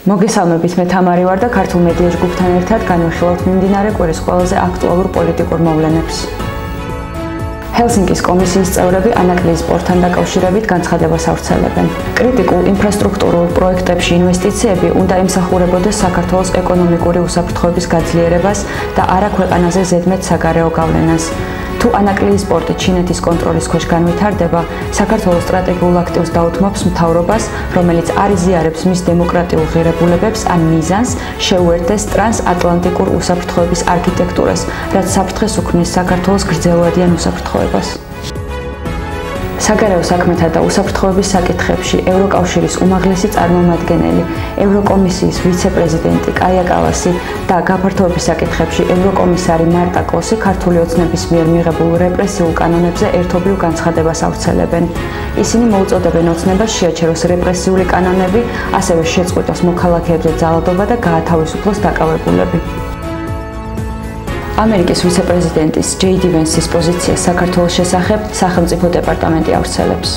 მოგესალმებით, მე თამარი ვარ და ქართულ მედია ჯგუფთან ერთად განვიხილავთ მიმდინარე კვირის ყველაზე აქტუალურ პოლიტიკურ მოვლენებს. ჰელსინკის კომისიის წევრები ანაკლიის სპორტთან დაკავშირებით განცხადებას ავრცელებენ. კრიტიკულ ინფრასტრუქტურულ პროექტებში ინვესტიციები უნდა ემსახურებოდეს საქართველოს ეკონომიკური უსაფრთხოების გაძლიერებას და არა ქვეყანაზე ზედმეტ საგარეო გავლენას. თუ ანაკლიის სპორტი ჩინეთის კონტროლის ქვეშ განვითარდება, საქართველოს სტრატეგიულ აქტივს დაუთმობს მთავრობას, რომელიც არ იზიარებს მის დემოკრატიულ ღირებულებებს ან მიზანს შეუერთდეს ტრანსატლანტიკურ უსაფრთხოების არქიტექტურას, რაც საფრთხეს უქმნის საქართველოს გრძელვადიან უსაფრთხოებას. საგარეო საქმეთა და უსაფრთხოების საკითხებში ევროკავშირის უმაღლესი წარმომადგენელი, ევროკომისიის ვიცე-პრეზიდენტი კაია კალასი და გაფართოების საკითხებში ევროკომისარი მარტა კოსი ქართული ოცნების მიერ მიღებულ რეპრესიულ კანონებზე ერთობლივ განცხადებას ავრცელებენ. ისინი მოუწოდებენ ოცნებას შეაჩეროს რეპრესიული კანონები, ასევე შეწყვიტოს მოქალაქეებზე ძალადობა და გაათავისუფლოს დაკავებულები. ამერიკის ვიცე-პრეზიდენტის ჯეი დი ვენსის პოზიციას საქართველოს შესახებ სახელმწიფო დეპარტამენტი ავრცელებს.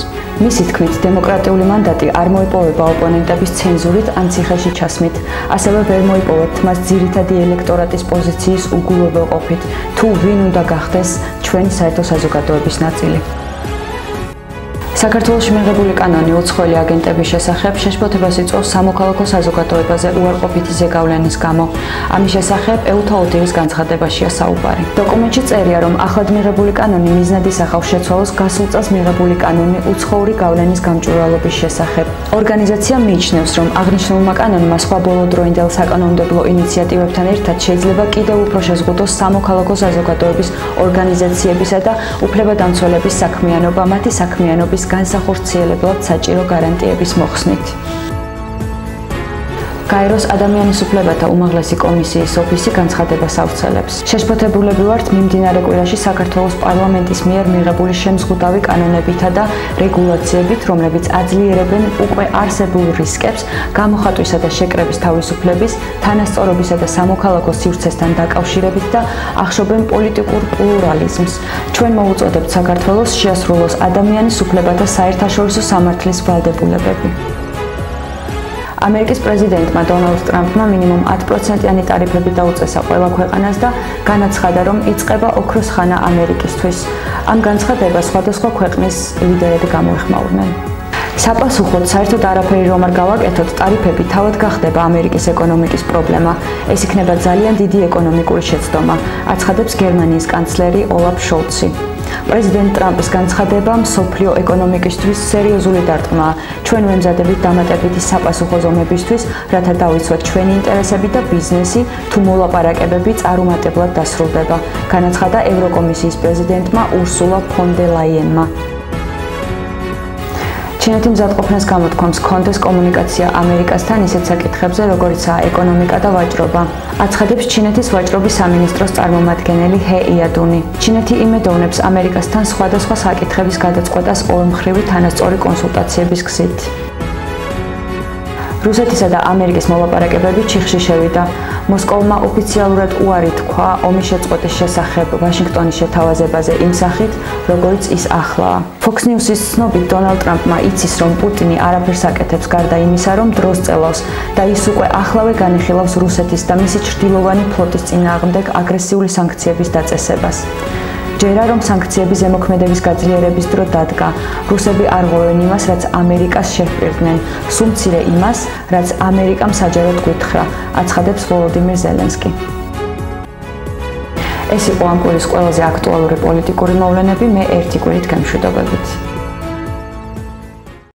მისი თქმით, დემოკრატიული მანდატი არ მოიპოვება ოპონენტების ცენზურით ან ციხეში ჩასმით, ასევე ვერ მოიპოვებთ მას ძირითადი ელექტორატის პოზიციის უგულებელყოფით, თუ ვინ უნდა გახდეს ჩვენი საერთო საზოგადოების ნაწილი. საქართველოში მიღებული კანონი უცხოელი აგენტების შესახებ შეშფოთებას იწვევს სამოქალაქო საზოგადოებაზე უარყოფითი ზეგავლენის გამო. ამის შესახებ EUTA ODIHR-ის განცხადებაშია საუბარი. დოკუმენტში წერია, რომ ახლად მიღებული კანონი მიზნად ისახავს შეცვალოს გასულ წელს მიღებული კანონი უცხოური გავლენის გამჭვირვალობის შესახებ. ორგანიზაცია მიიჩნევს, რომ აღნიშნულმა კანონმა სხვა ბოლოდროინდელ საკანონმდებლო ინიციატივებთან ერთად შეიძლება კიდევ უფრო შეზღუდოს სამოქალაქო საზოგადოების ორგანიზაციებისა და უფლებადამცველების საქმიანობა მათი საქმიანობის განსახორციელებლად საჭირო გარანტიების მოხსნით. გაეროს ადამიანის უფლებათა უმაღლესი კომისიის ოფისი განცხადებას ავრცელებს. შეშფოთებულები ვართ მიმდინარე კვირაში საქართველოს პარლამენტის მიერ მიღებული შემზღუდავი კანონებითა და რეგულაციებით, რომლებიც აძლიერებენ უკვე არსებულ რისკებს გამოხატვისა და შეკრების თავისუფლების, თანასწორობისა და სამოქალაქო სივრცესთან დაკავშირებით და ახშობენ პოლიტიკურ პლურალიზმს. ჩვენ მოვუწოდებთ საქართველოს შეასრულოს ადამიანის უფლებათა საერთაშორისო სამართლის ვალდებულებები. ამერიკის პრეზიდენტმა დონალდ ტრამპმა მინიმუმ 10%-იანი ტარიფები დაუწესა ყველა ქვეყანას და განაცხადა, რომ იწყება ოქროს ხანა ამერიკისთვის. ამ განცხადებას სხვადასხვა ქვეყნის ლიდერები გამოეხმაურნენ. საპასუხოდ, საერთოდ არაფერი რომ არ გავაკეთოთ, ტარიფები თავად გახდება ამერიკის ეკონომიკის პრობლემა. ეს იქნება ძალიან დიდი ეკონომიკური შეცდომა, აცხადებს გერმანიის კანცლერი ოლაფ შოლცი. პრეზიდენტ ტრამპის განცხადება მსოფლიო ეკონომიკისთვის სერიოზული დარტყმაა. ჩვენ ვემზადებით დამატებითი საპასუხო ზომებისთვის, რათა დავიცვათ ჩვენი ინტერესები და ბიზნესი, თუ მოლაპარაკებები წარუმატებლად დასრულდება, განაცხადა ევროკომისიის პრეზიდენტმა ურსულა ფონ დერ ლაიენმა. ჩინეთი მზადყოფნას გამოთქვამს ჰქონდეს კომუნიკაცია ამერიკასთან ისეთ საკითხებზე, როგორიცაა ეკონომიკა და ვაჭრობა. აცხადებს ჩინეთის ვაჭრობის სამინისტროს წარმომადგენელი ჰე იადუნი. ჩინეთი იმედოვნებს ამერიკასთან სხვადასხვა საკითხების გადაწყვეტას ორმხრივი თანასწორი კონსულტაციების გზით. რუსეთისა და ამერიკის მოლაპარაკებები ჩიხში შევიდა. მოსკოვმა ოფიციალურად უარი თქვა ომის შეწყვეტის შესახებ ვაშინგტონის შეთავაზებაზე იმ სახით, როგორიც ის ახლაა. Fox News-ის ცნობით დონალდ ტრამპმა იცის, რომ პუტინი არაფერს აკეთებს გარდა იმისა, რომ დროს წელავს და ის უკვე ახლავე განიხილავს რუსეთის და მისი ჩრდილოვანი ფლოტის წინააღმდეგ აგრესიული სანქციების დაწესებას. ჯერა რომ სანქციები ზემოქმედების გაძლიერების დრო დადგა, რუსები არ ღვევენ იმას, რაც ამერიკას შეჰპირდნენ, სულ მცირე იმას, რაც ამერიკამ საჯაროდ გვითხრა, აცხადებს ვოლოდიმირ ზელენსკი. ეს იყო ამ კვირის ყველაზე აქტუალური პოლიტიკური მოვლენები, მე ერთი კვირით გამშვიდობებით.